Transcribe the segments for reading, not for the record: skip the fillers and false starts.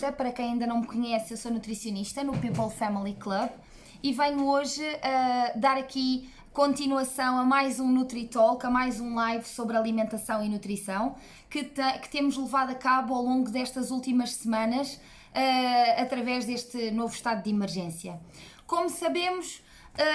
nutricionista. Para quem ainda não me conhece, eu sou nutricionista no People Family Club e venho hoje dar aqui continuação a mais um NutriTalk, a mais um live sobre alimentação e nutrição que temos levado a cabo ao longo destas últimas semanas através deste novo estado de emergência. Como sabemos,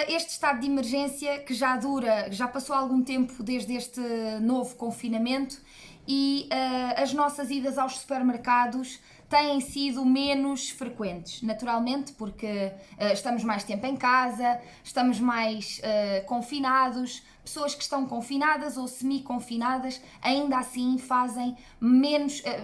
este estado de emergência que já passou algum tempo desde este novo confinamento e as nossas idas aos supermercados têm sido menos frequentes, naturalmente, porque estamos mais tempo em casa, estamos mais confinados. Pessoas que estão confinadas ou semi-confinadas ainda assim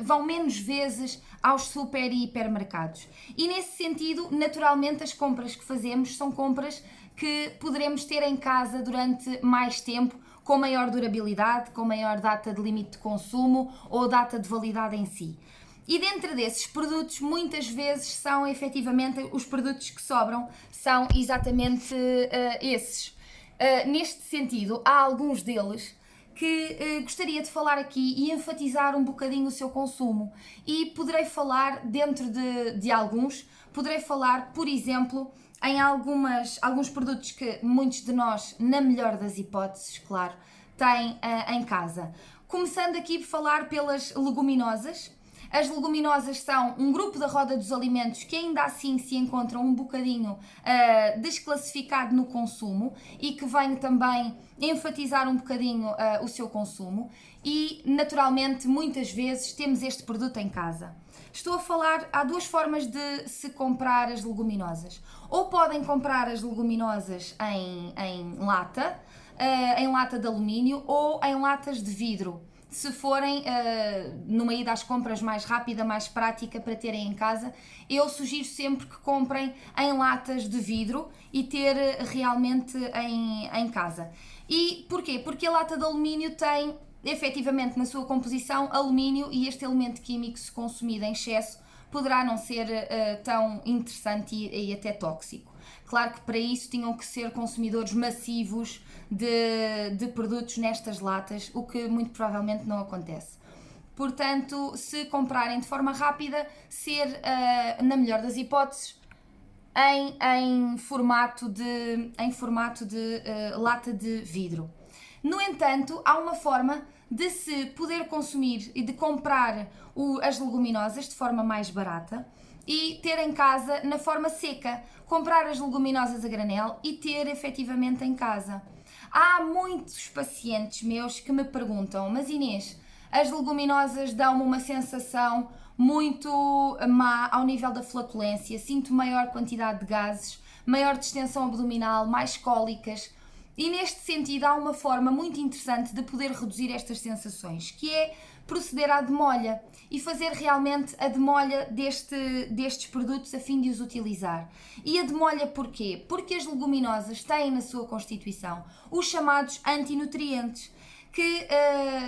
vão menos vezes aos super e hipermercados. E nesse sentido, naturalmente, as compras que fazemos são compras que poderemos ter em casa durante mais tempo, com maior durabilidade, com maior data de limite de consumo ou data de validade em si. E dentro desses produtos, muitas vezes são efetivamente os produtos que sobram, são exatamente esses. Neste sentido, há alguns deles que gostaria de falar aqui e enfatizar um bocadinho o seu consumo. E poderei falar dentro de alguns, poderei falar, por exemplo, em alguns produtos que muitos de nós, na melhor das hipóteses, claro, têm em casa. Começando aqui por falar pelas leguminosas. As leguminosas são um grupo da roda dos alimentos que ainda assim se encontram um bocadinho desclassificado no consumo e que vem também enfatizar um bocadinho o seu consumo e, naturalmente, muitas vezes temos este produto em casa. Estou a falar, há duas formas de se comprar as leguminosas. Ou podem comprar as leguminosas em lata de alumínio ou em latas de vidro. Se forem numa ida às compras mais rápida, mais prática para terem em casa, eu sugiro sempre que comprem em latas de vidro e ter realmente em casa. E porquê? Porque a lata de alumínio tem efetivamente na sua composição alumínio e este elemento químico, se consumido em excesso, poderá não ser tão interessante e até tóxico. Claro que para isso tinham que ser consumidores massivos de produtos nestas latas, o que muito provavelmente não acontece. Portanto, se comprarem de forma rápida, ser, na melhor das hipóteses, em formato de lata de vidro. No entanto, há uma forma de se poder consumir e de comprar as leguminosas de forma mais barata e ter em casa na forma seca, comprar as leguminosas a granel e ter efetivamente em casa. Há muitos pacientes meus que me perguntam: mas Inês, as leguminosas dão-me uma sensação muito má ao nível da flatulência, sinto maior quantidade de gases, maior distensão abdominal, mais cólicas. E neste sentido há uma forma muito interessante de poder reduzir estas sensações, que é proceder à demolha e fazer realmente a demolha destes produtos a fim de os utilizar. E a demolha porquê? Porque as leguminosas têm na sua constituição os chamados antinutrientes, que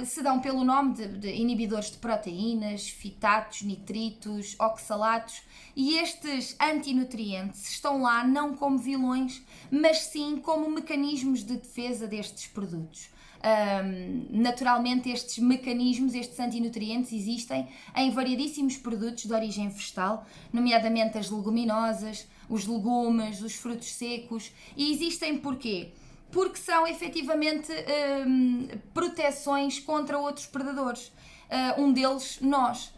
se dão pelo nome de inibidores de proteínas, fitatos, nitritos, oxalatos, e estes antinutrientes estão lá não como vilões, mas sim como mecanismos de defesa destes produtos. Naturalmente estes mecanismos, estes antinutrientes existem em variedíssimos produtos de origem vegetal, nomeadamente as leguminosas, os legumes, os frutos secos, e existem porquê? Porque são efetivamente proteções contra outros predadores, um deles nós,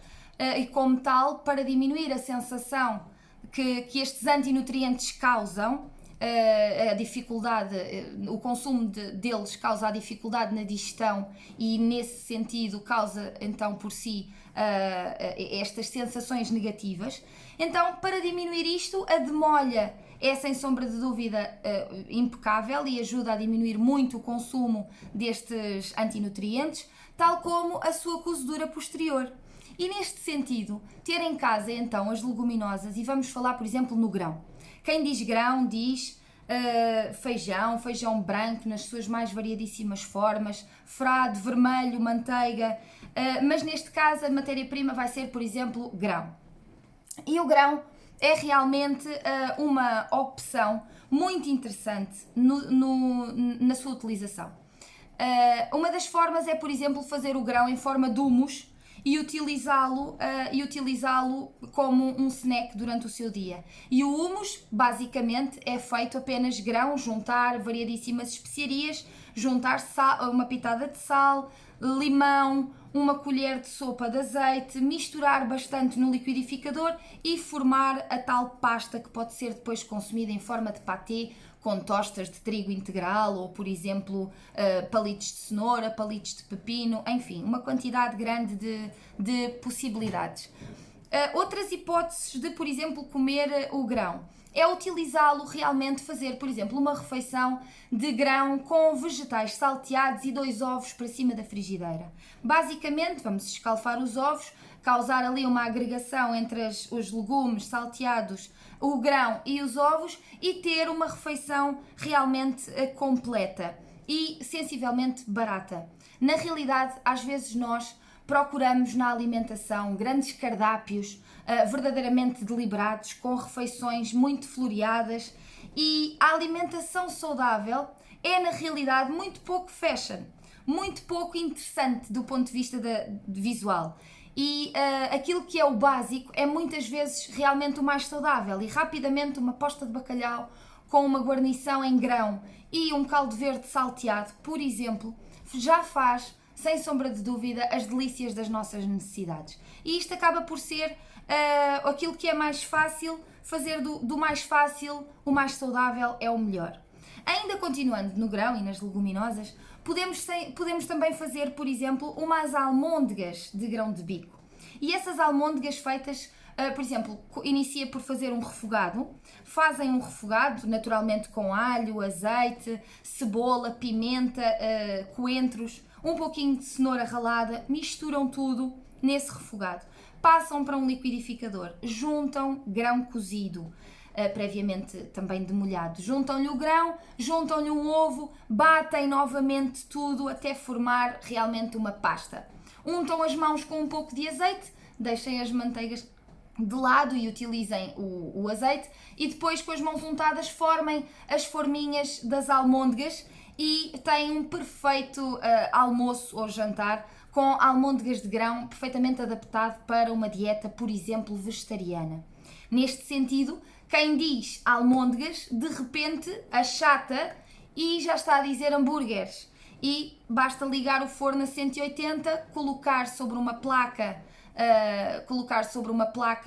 e como tal, para diminuir a sensação que estes antinutrientes causam, a dificuldade, o consumo deles causa a dificuldade na digestão e nesse sentido causa então por si estas sensações negativas. Então, para diminuir isto, a demolha é sem sombra de dúvida impecável e ajuda a diminuir muito o consumo destes antinutrientes, tal como a sua cozedura posterior. E neste sentido, ter em casa então as leguminosas, e vamos falar por exemplo no grão. Quem diz grão diz feijão branco nas suas mais variadíssimas formas, frade, vermelho, manteiga, mas neste caso a matéria-prima vai ser por exemplo grão. E o grão é realmente uma opção muito interessante na sua utilização. Uma das formas é, por exemplo, fazer o grão em forma de humus e utilizá-lo como um snack durante o seu dia. E o hummus, basicamente, é feito apenas grãos, juntar variadíssimas especiarias, juntar sal, uma pitada de sal, limão, uma colher de sopa de azeite, misturar bastante no liquidificador e formar a tal pasta que pode ser depois consumida em forma de patê com tostas de trigo integral ou, por exemplo, palitos de cenoura, palitos de pepino, enfim, uma quantidade grande de possibilidades. Outras hipóteses de, por exemplo, comer o grão é utilizá-lo realmente, fazer, por exemplo, uma refeição de grão com vegetais salteados e 2 ovos para cima da frigideira. Basicamente, vamos escalfar os ovos, causar ali uma agregação entre os legumes salteados, o grão e os ovos e ter uma refeição realmente completa e sensivelmente barata. Na realidade, às vezes nós procuramos na alimentação grandes cardápios verdadeiramente deliberados, com refeições muito floreadas, e a alimentação saudável é na realidade muito pouco fashion, muito pouco interessante do ponto de vista visual. E aquilo que é o básico é muitas vezes realmente o mais saudável, e rapidamente uma posta de bacalhau com uma guarnição em grão e um caldo verde salteado, por exemplo, já faz, sem sombra de dúvida, as delícias das nossas necessidades. E isto acaba por ser aquilo que é mais fácil, fazer do mais fácil o mais saudável é o melhor. Ainda continuando no grão e nas leguminosas, podemos também fazer, por exemplo, umas almôndegas de grão de bico. E essas almôndegas feitas, por exemplo, inicia por fazer um refogado. Fazem um refogado, naturalmente com alho, azeite, cebola, pimenta, coentros, um pouquinho de cenoura ralada, misturam tudo nesse refogado. Passam para um liquidificador, juntam grão cozido, previamente também demolhado. Juntam-lhe o grão, juntam-lhe um ovo, batem novamente tudo até formar realmente uma pasta. Untam as mãos com um pouco de azeite, deixem as manteigas de lado e utilizem o azeite, e depois com as mãos untadas formem as forminhas das almôndegas e têm um perfeito almoço ou jantar com almôndegas de grão perfeitamente adaptado para uma dieta, por exemplo, vegetariana. Neste sentido, quem diz almôndegas, de repente achata e já está a dizer hambúrgueres. E basta ligar o forno a 180, colocar sobre uma placa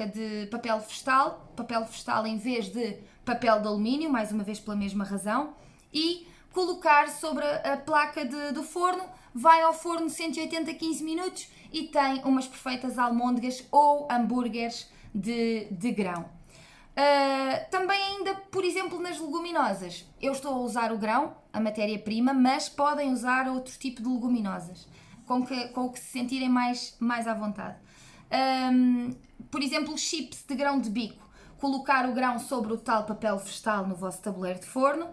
de papel vegetal em vez de papel de alumínio, mais uma vez pela mesma razão, e colocar sobre a placa do forno, vai ao forno 180 15 minutos e tem umas perfeitas almôndegas ou hambúrgueres de grão. Também ainda, por exemplo, nas leguminosas, eu estou a usar o grão, a matéria-prima, mas podem usar outro tipo de leguminosas, com o que se sentirem mais à vontade. Por exemplo, chips de grão de bico, colocar o grão sobre o tal papel vegetal no vosso tabuleiro de forno,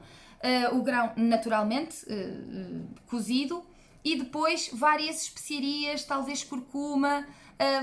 o grão naturalmente cozido, e depois várias especiarias, talvez curcuma,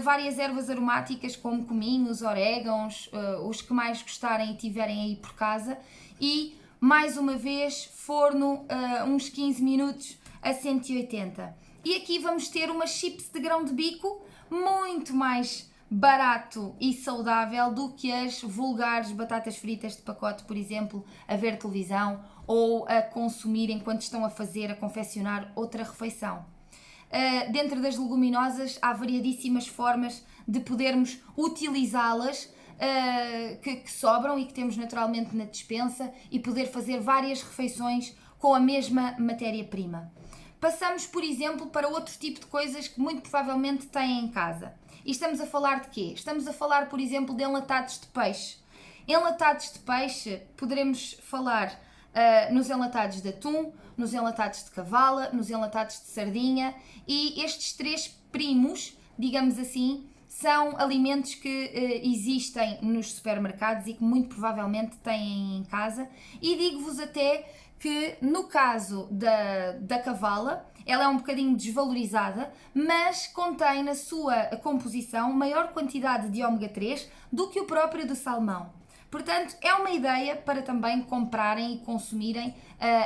várias ervas aromáticas como cominhos, orégãos, os que mais gostarem e tiverem aí por casa, e mais uma vez forno uns 15 minutos a 180. E aqui vamos ter umas chips de grão de bico muito mais barato e saudável do que as vulgares batatas fritas de pacote, por exemplo, a ver televisão ou a consumir enquanto estão a confeccionar outra refeição. Dentro das leguminosas há variadíssimas formas de podermos utilizá-las, que sobram e que temos naturalmente na despensa, e poder fazer várias refeições com a mesma matéria-prima. Passamos, por exemplo, para outro tipo de coisas que muito provavelmente têm em casa. E estamos a falar de quê? Estamos a falar, por exemplo, de enlatados de peixe. Enlatados de peixe, poderemos falar nos enlatados de atum, nos enlatados de cavala, nos enlatados de sardinha, e estes 3 primos, digamos assim, são alimentos que existem nos supermercados e que muito provavelmente têm em casa, e digo-vos até que no caso da cavala, ela é um bocadinho desvalorizada, mas contém na sua composição maior quantidade de ômega 3 do que o próprio do salmão. Portanto, é uma ideia para também comprarem e consumirem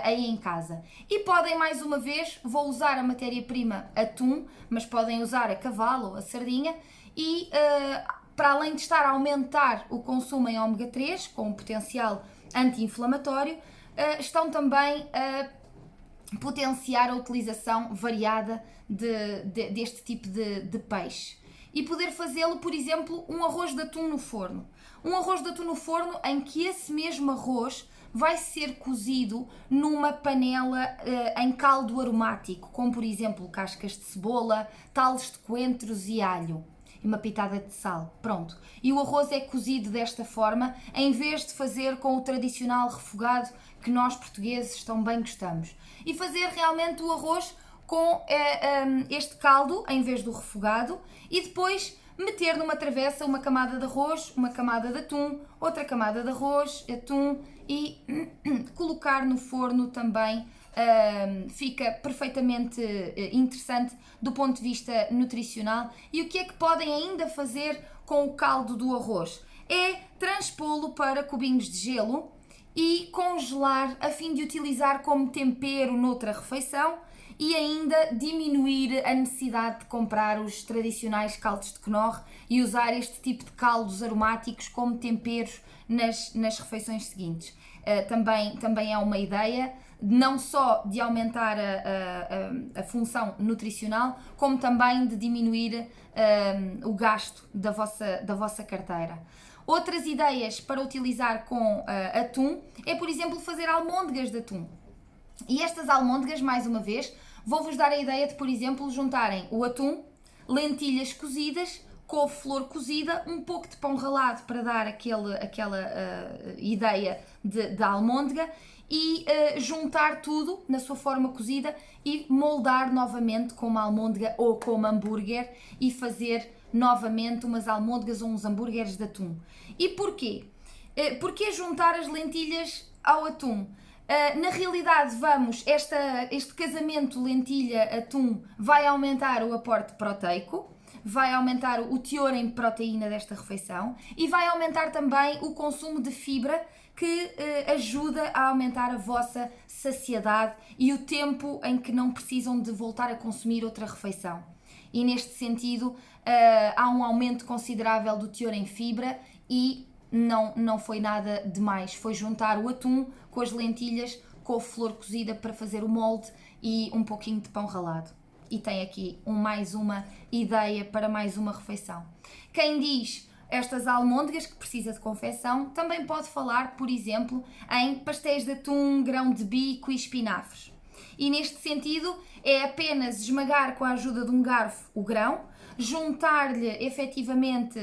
aí em casa. E podem, mais uma vez, vou usar a matéria-prima atum, mas podem usar a cavalo ou a sardinha e para além de estar a aumentar o consumo em ômega 3, com um potencial anti-inflamatório, estão também a potenciar a utilização variada deste tipo de peixe. E poder fazê-lo, por exemplo, um arroz de atum no forno. Um arroz de atum no forno em que esse mesmo arroz vai ser cozido numa panela em caldo aromático, como por exemplo cascas de cebola, talos de coentros e alho. E uma pitada de sal, pronto. E o arroz é cozido desta forma, em vez de fazer com o tradicional refogado que nós portugueses tão bem gostamos. E fazer realmente o arroz com este caldo, em vez do refogado, e depois meter numa travessa uma camada de arroz, uma camada de atum, outra camada de arroz, atum e colocar no forno também. Fica perfeitamente interessante do ponto de vista nutricional. E o que é que podem ainda fazer com o caldo do arroz? É transpô-lo para cubinhos de gelo e congelar a fim de utilizar como tempero noutra refeição e ainda diminuir a necessidade de comprar os tradicionais caldos de Knorr e usar este tipo de caldos aromáticos como temperos nas refeições seguintes. Também é uma ideia não só de aumentar a função nutricional, como também de diminuir o gasto da vossa carteira. Outras ideias para utilizar com atum é, por exemplo, fazer almôndegas de atum. E estas almôndegas, mais uma vez, vou-vos dar a ideia de, por exemplo, juntarem o atum, lentilhas cozidas, couve-flor cozida, um pouco de pão ralado para dar aquela ideia de almôndega e juntar tudo na sua forma cozida e moldar novamente como almôndega ou como hambúrguer e fazer novamente umas almôndegas ou uns hambúrgueres de atum. E porquê? Porquê juntar as lentilhas ao atum? Na realidade, este casamento lentilha-atum vai aumentar o aporte proteico, vai aumentar o teor em proteína desta refeição e vai aumentar também o consumo de fibra que ajuda a aumentar a vossa saciedade e o tempo em que não precisam de voltar a consumir outra refeição. E neste sentido há um aumento considerável do teor em fibra e não foi nada demais, foi juntar o atum com as lentilhas, com a flor cozida para fazer o molde e um pouquinho de pão ralado. E tem aqui mais uma ideia para mais uma refeição. Quem diz estas almôndegas que precisa de confecção, também pode falar, por exemplo, em pastéis de atum, grão de bico e espinafres. E neste sentido é apenas esmagar com a ajuda de um garfo o grão, juntar-lhe efetivamente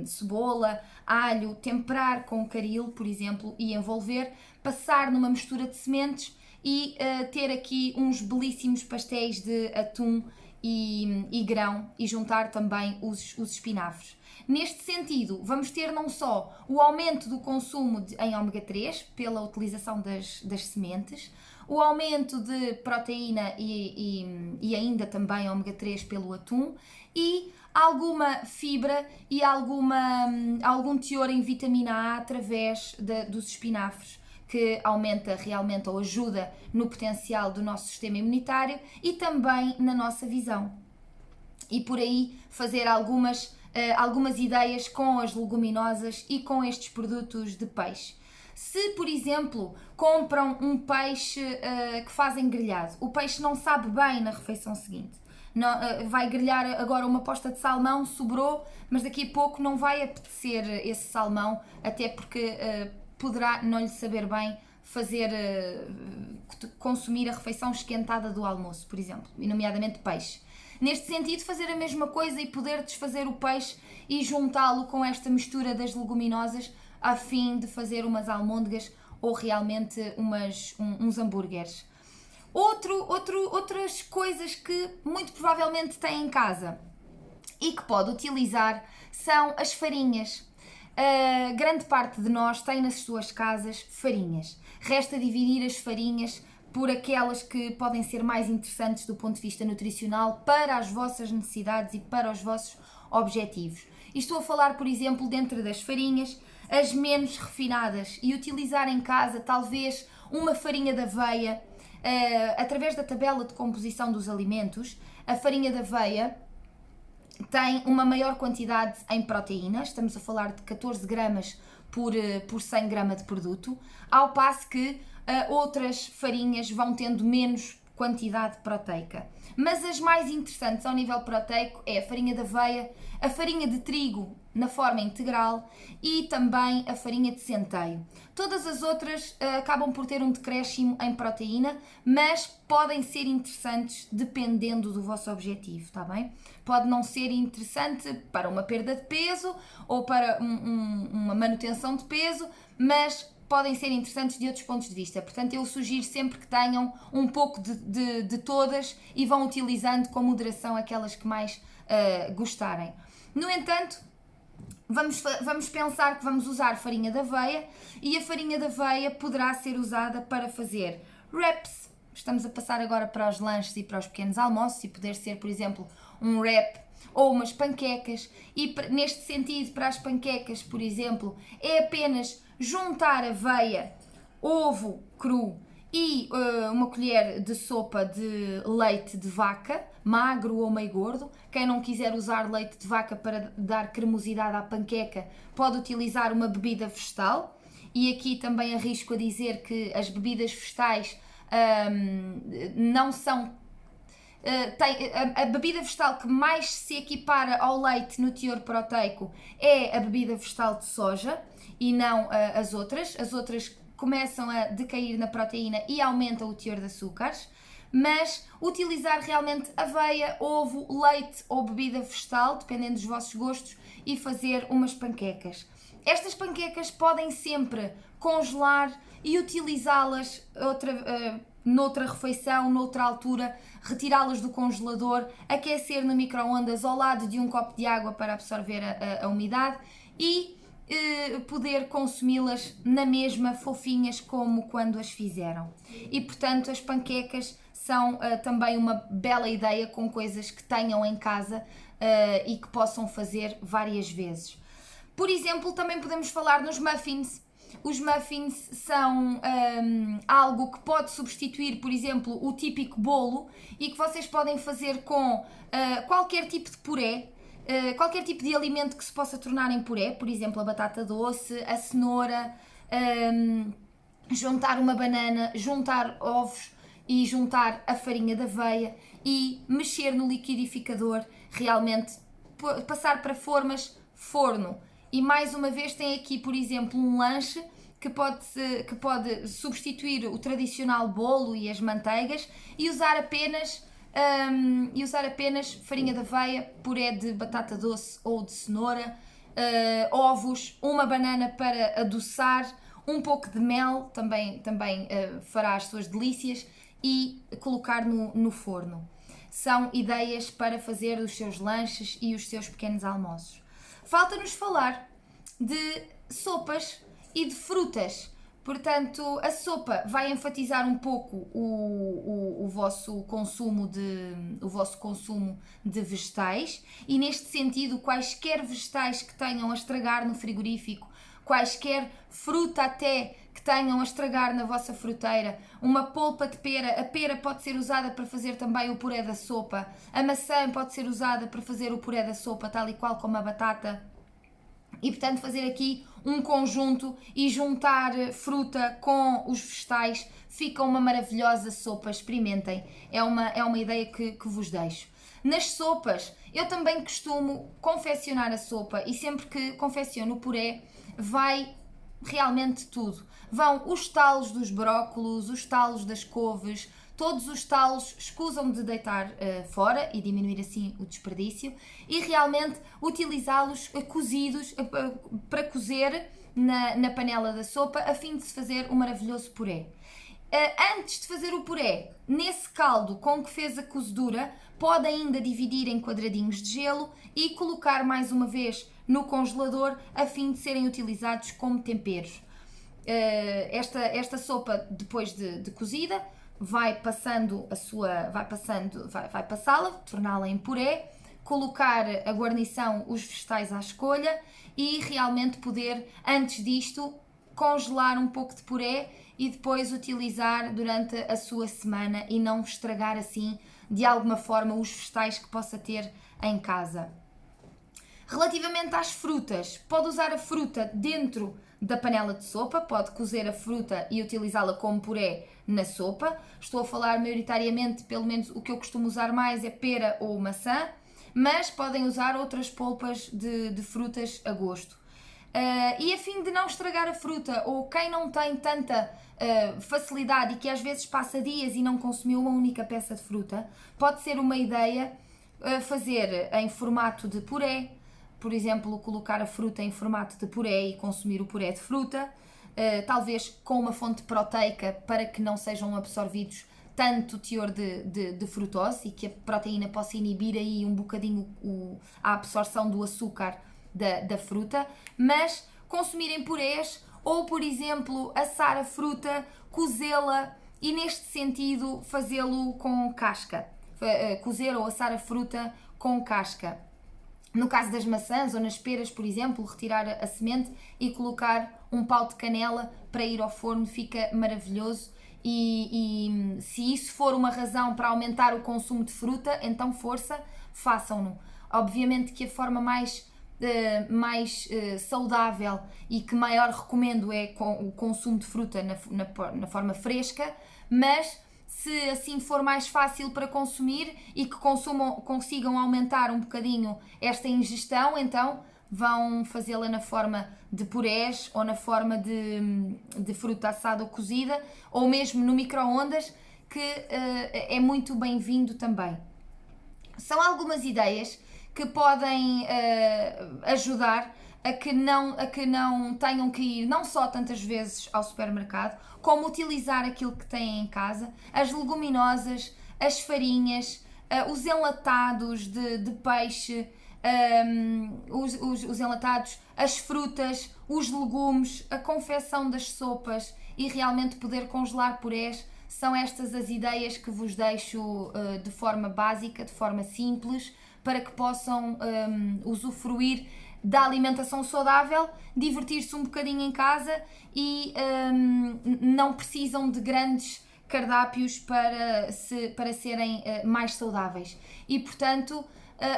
cebola, alho, temperar com caril, por exemplo, e envolver, passar numa mistura de sementes e ter aqui uns belíssimos pastéis de atum e grão e juntar também os espinafres. Neste sentido, vamos ter não só o aumento do consumo em ômega 3 pela utilização das sementes, o aumento de proteína e ainda também ômega 3 pelo atum e alguma fibra e algum teor em vitamina A através dos espinafres, que aumenta realmente ou ajuda no potencial do nosso sistema imunitário e também na nossa visão. E por aí fazer algumas ideias com as leguminosas e com estes produtos de peixe. Se, por exemplo, compram um peixe que fazem grelhado, o peixe não sabe bem na refeição seguinte. Vai grelhar agora uma posta de salmão, sobrou, mas daqui a pouco não vai apetecer esse salmão, até porque poderá não lhe saber bem consumir a refeição esquentada do almoço, por exemplo, e nomeadamente peixe. Neste sentido, fazer a mesma coisa e poder desfazer o peixe e juntá-lo com esta mistura das leguminosas a fim de fazer umas almôndegas ou realmente uns hambúrgueres. Outras coisas que muito provavelmente tem em casa e que pode utilizar são as farinhas. Grande parte de nós tem nas suas casas farinhas. Resta dividir as farinhas por aquelas que podem ser mais interessantes do ponto de vista nutricional para as vossas necessidades e para os vossos objetivos. E estou a falar, por exemplo, dentro das farinhas, as menos refinadas, e utilizar em casa talvez uma farinha de aveia, através da tabela de composição dos alimentos. A farinha de aveia tem uma maior quantidade em proteínas, estamos a falar de 14 gramas por 100 gramas de produto, ao passo que outras farinhas vão tendo menos quantidade proteica. Mas as mais interessantes ao nível proteico é a farinha de aveia, a farinha de trigo na forma integral e também a farinha de centeio. Todas as outras acabam por ter um decréscimo em proteína, mas podem ser interessantes dependendo do vosso objetivo, está bem? Pode não ser interessante para uma perda de peso ou para uma manutenção de peso, mas podem ser interessantes de outros pontos de vista. Portanto, eu sugiro sempre que tenham um pouco de todas e vão utilizando com moderação aquelas que mais gostarem. No entanto, vamos pensar que vamos usar farinha de aveia, e a farinha de aveia poderá ser usada para fazer wraps. Estamos a passar agora para os lanches e para os pequenos almoços, e poder ser, por exemplo, um wrap ou umas panquecas. E neste sentido, para as panquecas, por exemplo, é apenas juntar aveia, ovo cru e uma colher de sopa de leite de vaca, magro ou meio gordo. Quem não quiser usar leite de vaca para dar cremosidade à panqueca, pode utilizar uma bebida vegetal. E aqui também arrisco a dizer que as bebidas vegetais não são... a bebida vegetal que mais se equipara ao leite no teor proteico é a bebida vegetal de soja e não as outras. As outras começam a decair na proteína e aumentam o teor de açúcares, mas utilizar realmente aveia, ovo, leite ou bebida vegetal, dependendo dos vossos gostos, e fazer umas panquecas. Estas panquecas podem sempre congelar e utilizá-las noutra refeição, noutra altura, retirá-las do congelador, aquecer no micro-ondas ao lado de um copo de água para absorver a umidade e poder consumi-las na mesma, fofinhas como quando as fizeram. E portanto as panquecas são também uma bela ideia, com coisas que tenham em casa e que possam fazer várias vezes. Por exemplo, também podemos falar nos muffins. Os muffins são algo que pode substituir, por exemplo, o típico bolo, e que vocês podem fazer com qualquer tipo de puré, qualquer tipo de alimento que se possa tornar em puré, por exemplo, a batata doce, a cenoura, juntar uma banana, juntar ovos e juntar a farinha de aveia e mexer no liquidificador, realmente passar para formas, forno. E mais uma vez tem aqui, por exemplo, um lanche que pode substituir o tradicional bolo e as manteigas e usar apenas farinha de aveia, puré de batata doce ou de cenoura, ovos, uma banana para adoçar, um pouco de mel, também fará as suas delícias, e colocar no forno. São ideias para fazer os seus lanches e os seus pequenos almoços. Falta-nos falar de sopas e de frutas. Portanto, a sopa vai enfatizar um pouco o vosso consumo de vegetais, e neste sentido, quaisquer vegetais que tenham a estragar no frigorífico, quaisquer fruta até que tenham a estragar na vossa fruteira, uma polpa de pera, a pera pode ser usada para fazer também o puré da sopa, a maçã pode ser usada para fazer o puré da sopa, tal e qual como a batata. E portanto fazer aqui um conjunto e juntar fruta com os vegetais fica uma maravilhosa sopa. Experimentem, é uma ideia que vos deixo. Nas sopas, eu também costumo confeccionar a sopa, e sempre que confecciono o puré vai realmente tudo. Vão os talos dos brócolos, os talos das couves, todos os talos escusam de deitar fora e diminuir assim o desperdício, e realmente utilizá-los cozidos para cozer na panela da sopa, a fim de se fazer um maravilhoso puré. Antes de fazer o puré, nesse caldo com que fez a cozedura, pode ainda dividir em quadradinhos de gelo e colocar mais uma vez no congelador, a fim de serem utilizados como temperos. Esta sopa, depois de cozida, vai passá-la, torná-la em puré, colocar a guarnição, os vegetais à escolha e realmente poder, antes disto, congelar um pouco de puré e depois utilizar durante a sua semana e não estragar assim, de alguma forma, os vegetais que possa ter em casa. Relativamente às frutas, pode usar a fruta dentro da panela de sopa, pode cozer a fruta e utilizá-la como puré na sopa. Estou a falar maioritariamente, pelo menos o que eu costumo usar mais é pera ou maçã, mas podem usar outras polpas de frutas a gosto. E a fim de não estragar a fruta, ou quem não tem tanta facilidade e que às vezes passa dias e não consumiu uma única peça de fruta, pode ser uma ideia fazer em formato de puré, por exemplo, colocar a fruta em formato de puré e consumir o puré de fruta, talvez com uma fonte proteica para que não sejam absorvidos tanto teor de frutose e que a proteína possa inibir aí um bocadinho a absorção do açúcar da fruta, mas consumirem purés ou, por exemplo, assar a fruta, cozê-la e, neste sentido, fazê-lo com casca, cozer ou assar a fruta com casca. No caso das maçãs ou nas peras, por exemplo, retirar a semente e colocar um pau de canela para ir ao forno, fica maravilhoso. E se isso for uma razão para aumentar o consumo de fruta, então força, façam-no. Obviamente que a forma mais saudável e que maior recomendo é o consumo de fruta na forma fresca, mas se assim for mais fácil para consumir e que consigam aumentar um bocadinho esta ingestão, então vão fazê-la na forma de purés ou na forma de fruta assada ou cozida, ou mesmo no micro-ondas, que é muito bem-vindo também. São algumas ideias que podem ajudar a que não tenham que ir não só tantas vezes ao supermercado, como utilizar aquilo que têm em casa, as leguminosas, as farinhas, os enlatados de peixe, os enlatados, as frutas, os legumes, a confecção das sopas e realmente poder congelar purés. São estas as ideias que vos deixo de forma básica, de forma simples, para que possam usufruir da alimentação saudável, divertir-se um bocadinho em casa e não precisam de grandes cardápios para serem mais saudáveis. E, portanto,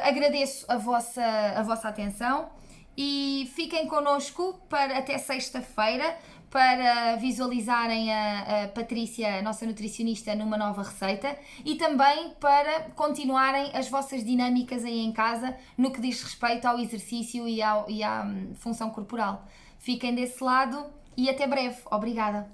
agradeço a vossa atenção e fiquem connosco até sexta-feira para visualizarem a Patrícia, a nossa nutricionista, numa nova receita e também para continuarem as vossas dinâmicas aí em casa no que diz respeito ao exercício e à função corporal. Fiquem desse lado e até breve. Obrigada!